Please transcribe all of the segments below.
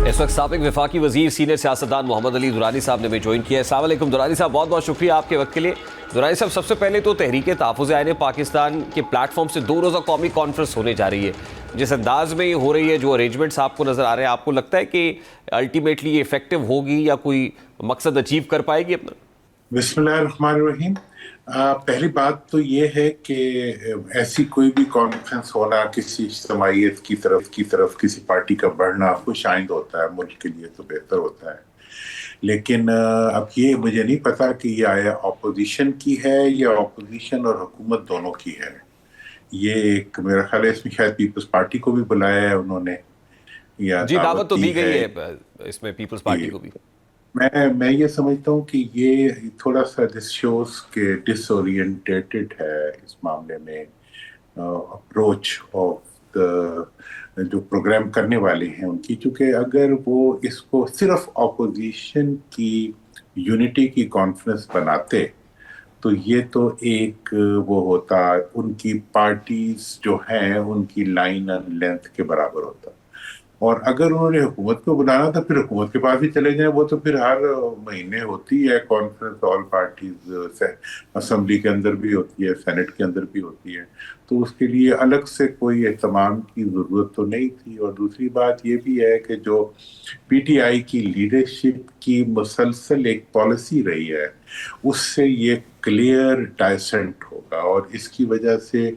اس وقت سابق وفاقی وزیر سینئر سیاستدان محمد علی درانی صاحب نے بھی جوائن کیا ہے. السلام علیکم درانی صاحب, بہت بہت شکریہ آپ کے وقت کے لیے. درانی صاحب, سب سے پہلے تو تحریک تحفظ آئین پاکستان کے پلیٹ فارم سے 2 روزہ قومی کانفرنس ہونے جا رہی ہے. جس انداز میں یہ ہو رہی ہے, جو ارینجمنٹس آپ کو نظر آ رہے ہیں, آپ کو لگتا ہے کہ الٹیمیٹلی یہ افیکٹو ہوگی یا کوئی مقصد اچیو کر پائے گی اپنا؟ بسم اللہ الرحمن الرحیم. پہلی بات تو یہ ہے کہ ایسی کوئی بھی کانفرنس ہونا کسی اجتماعیت کی طرف کسی پارٹی کا بڑھنا خوش آئند ہوتا ہے, ملک کے لیے تو بہتر ہوتا ہے. لیکن اب یہ مجھے نہیں پتا کہ یہ آیا اپوزیشن کی ہے یا اپوزیشن اور حکومت دونوں کی ہے. یہ ایک میرا خیال ہے اس میں شاید پیپلز پارٹی کو بھی بلایا ہے انہوں نے, یا جی دعوت تو دی گئی ہے اس میں پیپلز پارٹی کو بھی. میں یہ سمجھتا ہوں کہ یہ تھوڑا سا دس شوز کہ ڈس اورینٹیڈ ہے اس معاملے میں اپروچ آف جو پروگرام کرنے والے ہیں ان کی. چونکہ اگر وہ اس کو صرف اپوزیشن کی یونٹی کی کانفرنس بناتے تو یہ تو ایک وہ ہوتا, ان کی پارٹیز جو ہیں ان کی لائن اینڈ لینتھ کے برابر ہوتا. اور اگر انہوں نے حکومت کو بلانا تھا پھر حکومت کے پاس ہی چلے جائیں, وہ تو پھر ہر مہینے ہوتی ہے کانفرنس, آل پارٹیز, اسمبلی کے اندر بھی ہوتی ہے, سینٹ کے اندر بھی ہوتی ہے, تو اس کے لیے الگ سے کوئی اہتمام کی ضرورت تو نہیں تھی. اور دوسری بات یہ بھی ہے کہ جو پی ٹی آئی کی لیڈرشپ کی مسلسل ایک پالیسی رہی ہے اس سے یہ کلیئر ڈائسنٹ ہوگا, اور اس کی وجہ سے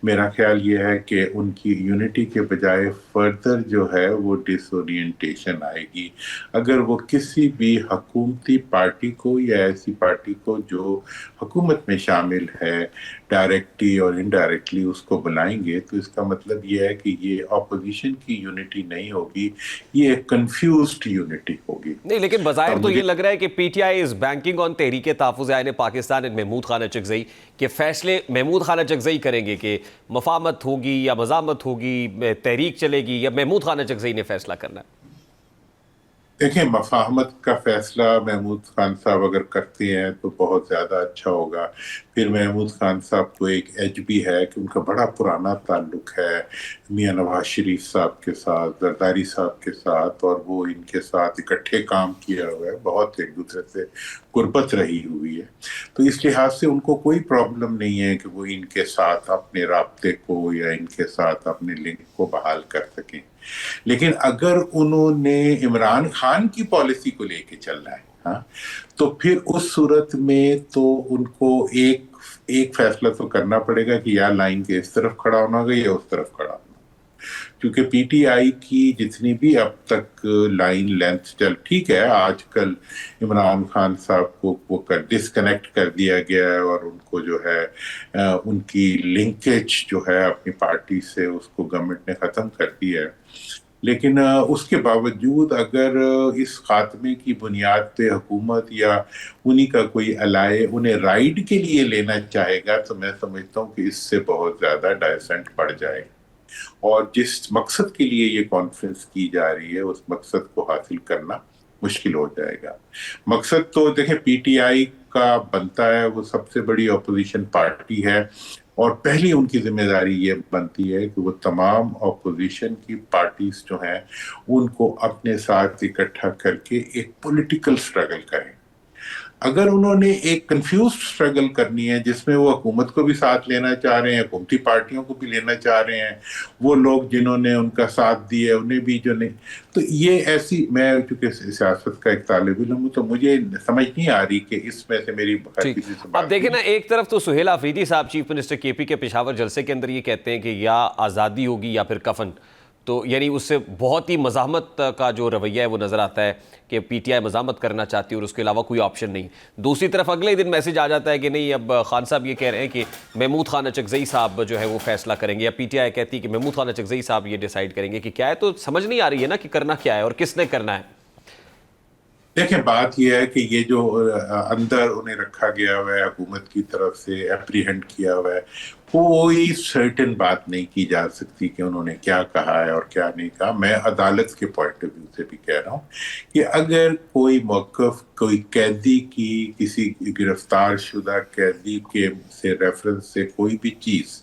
میرا خیال یہ ہے کہ ان کی یونٹی کے بجائے فردر جو ہے وہ ڈس اورینٹیشن آئے گی. اگر وہ کسی بھی حکومتی پارٹی کو یا ایسی پارٹی کو جو حکومت میں شامل ہے ڈائریکٹلی اور انڈائریکٹلی اس کو بلائیں گے تو اس کا مطلب یہ ہے کہ یہ اپوزیشن کی یونٹی نہیں ہوگی, یہ ایک کنفیوزڈ یونٹی ہوگی. نہیں, لیکن بظاہر تو یہ لگ رہا ہے کہ P T I is banking آن تحریک تحفظ آئین پاکستان اینڈ محمود خان اچکزئی کے فیصلے محمود خان اچکزئی کریں گے کہ مفاہمت ہوگی یا مزاحمت ہوگی, تحریک چلے گی, یا محمود خان اچکزئی نے فیصلہ کرنا ہے؟ دیکھیں, مفاہمت کا فیصلہ محمود خان صاحب اگر کرتے ہیں تو بہت زیادہ اچھا ہوگا. پھر محمود خان صاحب کو ایک ایج بھی ہے کہ ان کا بڑا پرانا تعلق ہے میاں نواز شریف صاحب کے ساتھ, زرداری صاحب کے ساتھ, اور وہ ان کے ساتھ اکٹھے کام کیا ہوا ہے, بہت ایک دوسرے سے قربت رہی ہوئی ہے. تو اس لحاظ سے ان کو کوئی پرابلم نہیں ہے کہ وہ ان کے ساتھ اپنے رابطے کو یا ان کے ساتھ اپنے لنک کو بحال کر سکیں. لیکن اگر انہوں نے عمران خان کی پالیسی کو لے کے چلنا ہے تو پھر اس صورت میں تو ان کو ایک فیصلہ تو کرنا پڑے گا کہ یا لائن کے اس طرف کھڑا ہونا ہوگا یا اس طرف کھڑا ہونا ہوگا. کیونکہ پی ٹی آئی کی جتنی بھی اب تک لائن لینتھ ٹھیک ہے, آج کل عمران خان صاحب کو وہ ڈسکنیکٹ کر دیا گیا ہے اور ان کو جو ہے ان کی لنکیج جو ہے اپنی پارٹی سے اس کو گورنمنٹ نے ختم کر دیا ہے. لیکن اس کے باوجود اگر اس خاتمے کی بنیاد پہ حکومت یا انہی کا کوئی الائے انہیں رائڈ کے لیے لینا چاہے گا تو میں سمجھتا ہوں کہ اس سے بہت زیادہ ڈائسنٹ بڑھ جائے گا, اور جس مقصد کے لیے یہ کانفرنس کی جا رہی ہے اس مقصد کو حاصل کرنا مشکل ہو جائے گا. مقصد تو دیکھیں پی ٹی آئی کا بنتا ہے, وہ سب سے بڑی اپوزیشن پارٹی ہے, اور پہلی ان کی ذمہ داری یہ بنتی ہے کہ وہ تمام اپوزیشن کی پارٹیز جو ہیں ان کو اپنے ساتھ اکٹھا کر کے ایک پولیٹیکل سٹرگل کریں. اگر انہوں نے ایک کنفیوزڈ سٹرگل کرنی ہے جس میں وہ حکومت کو بھی ساتھ لینا چاہ رہے ہیں, حکومتی پارٹیوں کو بھی لینا چاہ رہے ہیں, وہ لوگ جنہوں نے ان کا ساتھ دیا انہیں بھی جو نہیں, تو یہ ایسی, میں چونکہ سیاست کا ایک طالب علم ہوں تو مجھے سمجھ نہیں آ رہی کہ اس میں سے میری کسی سے بات. اب دیکھیں نا, ایک طرف تو سہیل آفریدی صاحب چیف منسٹر کے پی کے پشاور جلسے کے اندر یہ کہتے ہیں کہ یا آزادی ہوگی یا پھر کفن, تو یعنی اس سے بہت ہی مزاحمت کا جو رویہ ہے وہ نظر آتا ہے کہ پی ٹی آئی مزاحمت کرنا چاہتی ہے اور اس کے علاوہ کوئی آپشن نہیں. دوسری طرف اگلے دن میسج آ جاتا ہے کہ نہیں, اب خان صاحب یہ کہہ رہے ہیں کہ محمود خان اچکزئی صاحب جو ہے وہ فیصلہ کریں گے, یا پی ٹی آئی کہتی ہے کہ محمود خان اچکزئی صاحب یہ ڈیسائیڈ کریں گے کہ کیا ہے. تو سمجھ نہیں آ رہی ہے نا کہ کرنا کیا ہے اور کس نے کرنا ہے. دیکھیں, بات یہ ہے کہ یہ جو اندر انہیں رکھا گیا ہوا ہے حکومت کی طرف سے اپریہنڈ کیا ہوا ہے, کوئی سرٹن بات نہیں کی جا سکتی کہ انہوں نے کیا کہا ہے اور کیا نہیں کہا. میں عدالت کے پوائنٹ آف ویو سے بھی کہہ رہا ہوں کہ اگر کوئی موقف کوئی قیدی کی کسی گرفتار شدہ قیدی کے سے ریفرنس سے کوئی بھی چیز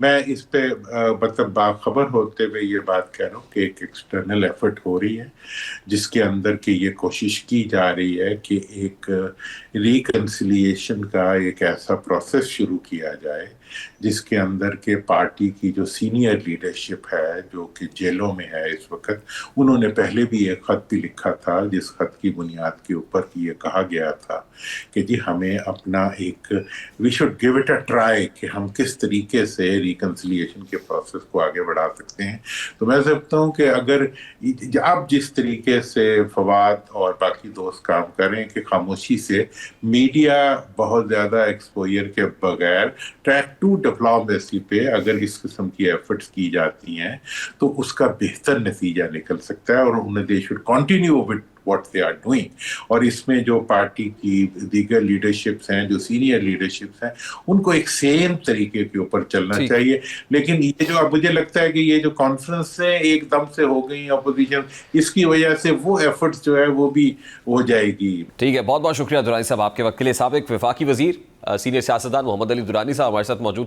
میں اس پہ مطلب باخبر ہوتے ہوئے یہ بات کہہ رہا ہوں کہ ایک ایکسٹرنل ایفرٹ ہو رہی ہے جس کے اندر کہ یہ کوشش کی جا رہی ہے کہ ایک ریکنسیلیشن کا ایک ایسا پروسیس شروع کیا جائے جس کے اندر کہ پارٹی کی جو سینئر لیڈرشپ ہے جو کہ جیلوں میں ہے اس وقت، انہوں نے پہلے بھی ایک خط بھی لکھا تھا جس خط کی بنیاد کے اوپر یہ کہا گیا تھا کہ جی ہمیں اپنا ایک we should give it a try کہ ہم کس طریقے سے ریکنسیلیشن کے پروسیس کو آگے بڑھا سکتے ہیں. تو میں سمجھتا ہوں کہ اگر آپ جس طریقے سے فواد اور باقی دوست کام کریں کہ خاموشی سے میڈیا بہت زیادہ ایکسپوئر کے بغیر ٹریک 2 ڈپلومیسی پہ اگر اس قسم کی ایفرٹس کی جاتی ہیں تو اس کا بہتر نتیجہ نکل سکتا ہے، اور انہیں they should continue with what they are doing. اور اس میں جو پارٹی کی دیگر لیڈرشپس ہیں، جو سینئر لیڈرشپس ہیں، ان کو ایک سیم طریقے کے اوپر چلنا چاہیے. لیکن یہ جو اب مجھے لگتا ہے کہ یہ جو کانفرنس سے ایک دم سے ہو گئی اپوزیشن، اس کی وجہ سے وہ ایفرٹس جو ہے وہ بھی ہو جائے گی. ٹھیک ہے، بہت بہت شکریہ درانی صاحب آپ کے وقت کے لیے. سابق وفاقی وزیر سینئر سیاستدان محمد علی درانی صاحب ہمارے ساتھ موجود